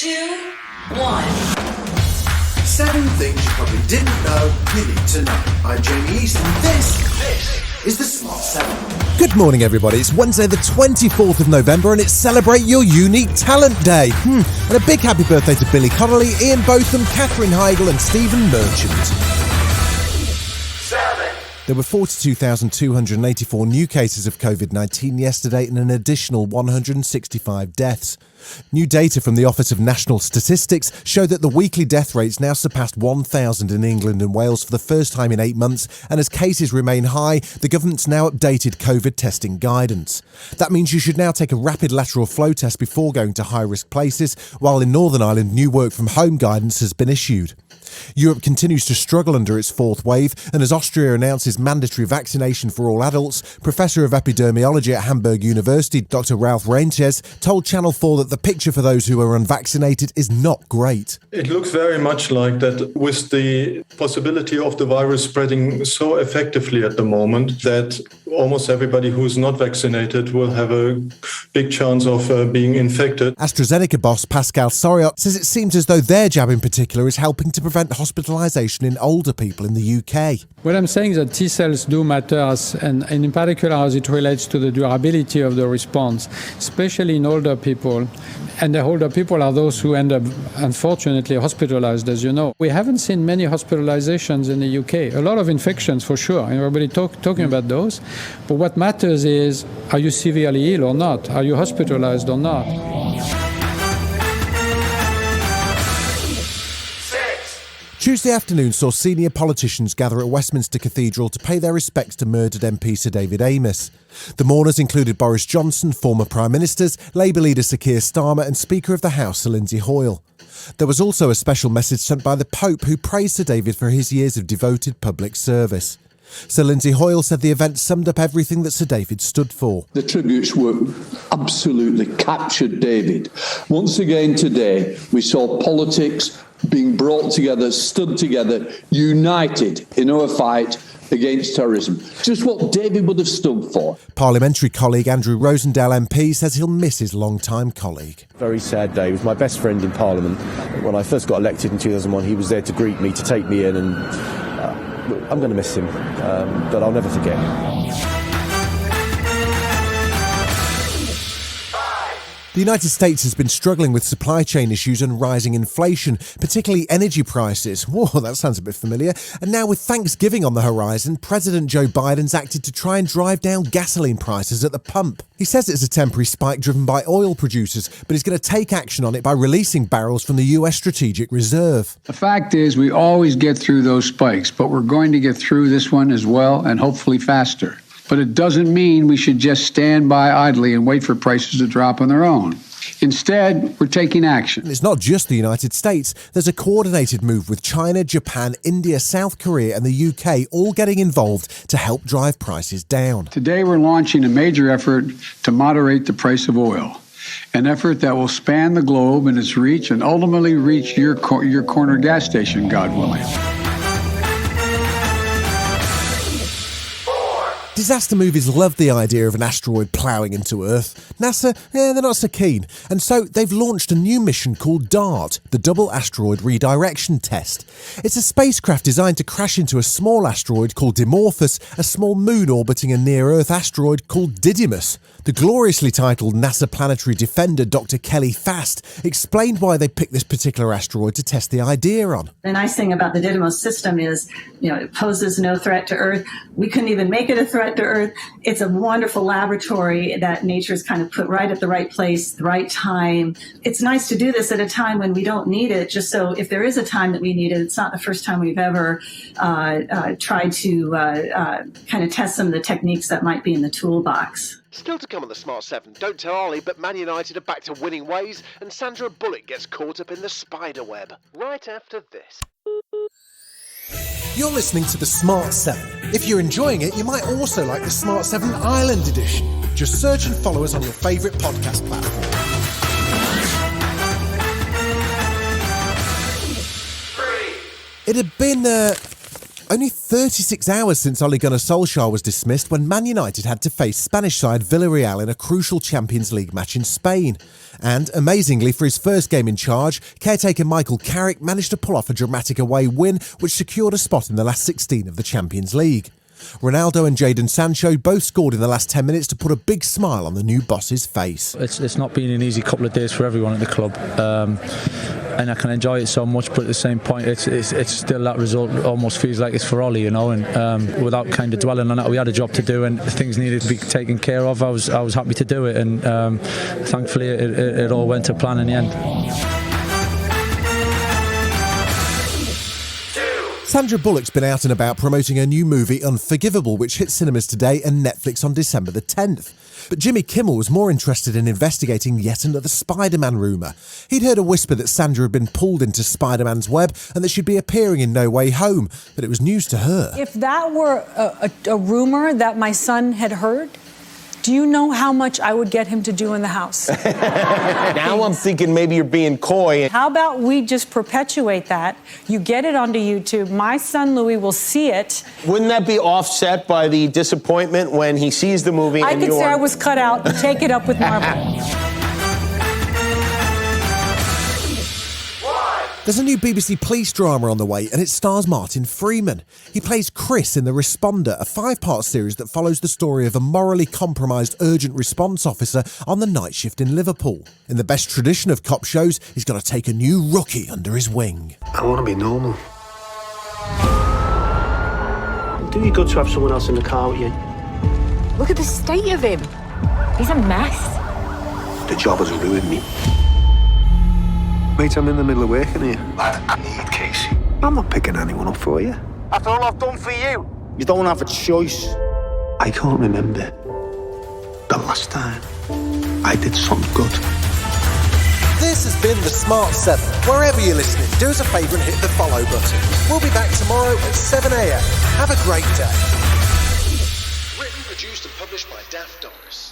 2, 1. 7 things you probably didn't know you need to know. I'm Jamie East, and this is the Smart 7. Good morning, everybody. It's Wednesday the 24th of November, and it's Celebrate Your Unique Talent Day. And a big happy birthday to Billy Connolly, Ian Botham, Catherine Heigl and Stephen Merchant. There were 42,284 new cases of COVID-19 yesterday and an additional 165 deaths. New data from the Office of National Statistics show that the weekly death rates now surpassed 1,000 in England and Wales for the first time in 8 months, and as cases remain high, the government's now updated COVID testing guidance. That means you should now take a rapid lateral flow test before going to high-risk places, while in Northern Ireland new work-from-home guidance has been issued. Europe continues to struggle under its fourth wave, and as Austria announces mandatory vaccination for all adults, Professor of Epidemiology at Hamburg University, Dr. Ralph Reintjes, told Channel 4 that the picture for those who are unvaccinated is not great. It looks very much like that with the possibility of the virus spreading so effectively at the moment that almost everybody who's not vaccinated will have a big chance of being infected. AstraZeneca boss Pascal Soriot says it seems as though their jab in particular is helping to prevent hospitalisation in older people in the UK. What I'm saying is that T cells do matter, and in particular as it relates to the durability of the response, especially in older people. And the older people are those who end up, unfortunately, hospitalized, as you know. We haven't seen many hospitalizations in the UK. A lot of infections, for sure. Everybody talking about those. But what matters is, are you severely ill or not? Are you hospitalized or not? Tuesday afternoon saw senior politicians gather at Westminster Cathedral to pay their respects to murdered MP Sir David Amess. The mourners included Boris Johnson, former Prime Ministers, Labour leader Sir Keir Starmer and Speaker of the House Sir Lindsay Hoyle. There was also a special message sent by the Pope, who praised Sir David for his years of devoted public service. Sir Lindsay Hoyle said the event summed up everything that Sir David stood for. The tributes were absolutely captured David. Once again today, we saw politics being brought together, stood together, united in our fight against terrorism. Just what David would have stood for. Parliamentary colleague Andrew Rosendale MP says he'll miss his long-time colleague. Very sad day. He was my best friend in Parliament. When I first got elected in 2001, he was there to greet me, to take me in, and I'm going to miss him, but I'll never forget him. The United States has been struggling with supply chain issues and rising inflation, particularly energy prices. Whoa, that sounds a bit familiar. And now with Thanksgiving on the horizon, President Joe Biden's acted to try and drive down gasoline prices at the pump. He says it's a temporary spike driven by oil producers, but he's going to take action on it by releasing barrels from the US Strategic Reserve. The fact is we always get through those spikes, but we're going to get through this one as well, and hopefully faster. But it doesn't mean we should just stand by idly and wait for prices to drop on their own. Instead, we're taking action. It's not just the United States. There's a coordinated move with China, Japan, India, South Korea and the UK all getting involved to help drive prices down. Today, we're launching a major effort to moderate the price of oil. An effort that will span the globe in its reach and ultimately reach your corner gas station, God willing. Disaster movies love the idea of an asteroid ploughing into Earth. NASA, they're not so keen. And so they've launched a new mission called DART, the Double Asteroid Redirection Test. It's a spacecraft designed to crash into a small asteroid called Dimorphos, a small moon orbiting a near-Earth asteroid called Didymus. The gloriously titled NASA planetary defender, Dr. Kelly Fast, explained why they picked this particular asteroid to test the idea on. The nice thing about the Didymos system is, it poses no threat to Earth. We couldn't even make it a threat to Earth. It's a wonderful laboratory that nature's kind of put right at the right place, the right time. It's nice to do this at a time when we don't need it, just so if there is a time that we need it, it's not the first time we've ever tried to kind of test some of the techniques that might be in the toolbox. Still to come on the Smart 7, don't tell Ollie, but Man United are back to winning ways and Sandra Bullock gets caught up in the spider web. Right after this. You're listening to the Smart 7. If you're enjoying it, you might also like the Smart 7 Island Edition. Just search and follow us on your favourite podcast platform. It had been Only 36 hours since Ole Gunnar Solskjaer was dismissed when Man United had to face Spanish side Villarreal in a crucial Champions League match in Spain. And, amazingly, for his first game in charge, caretaker Michael Carrick managed to pull off a dramatic away win which secured a spot in the last 16 of the Champions League. Ronaldo and Jadon Sancho both scored in the last 10 minutes to put a big smile on the new boss's face. It's not been an easy couple of days for everyone at the club, and I can enjoy it so much, but at the same point it's still that result almost feels like it's for Ollie, you know, and without kind of dwelling on that, we had a job to do and things needed to be taken care of. I was happy to do it, and thankfully it all went to plan in the end. Sandra Bullock's been out and about promoting her new movie Unforgivable, which hits cinemas today and Netflix on December the 10th. But Jimmy Kimmel was more interested in investigating yet another SpiderMan rumour. He'd heard a whisper that Sandra had been pulled into SpiderMan's web and that she'd be appearing in No Way Home, but it was news to her. If that were a rumour that my son had heard, do you know how much I would get him to do in the house? Now I'm thinking maybe you're being coy. How about we just perpetuate that? You get it onto YouTube. My son Louis will see it. Wouldn't that be offset by the disappointment when he sees the movie? I could say I was cut out and take it up with Marvel. There's a new BBC police drama on the way and it stars Martin Freeman. He plays Chris in The Responder, a 5-part series that follows the story of a morally compromised urgent response officer on the night shift in Liverpool. In the best tradition of cop shows, he's got to take a new rookie under his wing. I want to be normal. It'd do you good to have someone else in the car with you. Look at the state of him. He's a mess. The job has ruined me. Mate, I'm in the middle of working here. Lad, I need Casey. I'm not picking anyone up for you. After all I've done for you, you don't have a choice. I can't remember the last time I did something good. This has been The Smart 7. Wherever you're listening, do us a favour and hit the follow button. We'll be back tomorrow at 7 a.m. Have a great day. Written, produced and published by Daft Doris.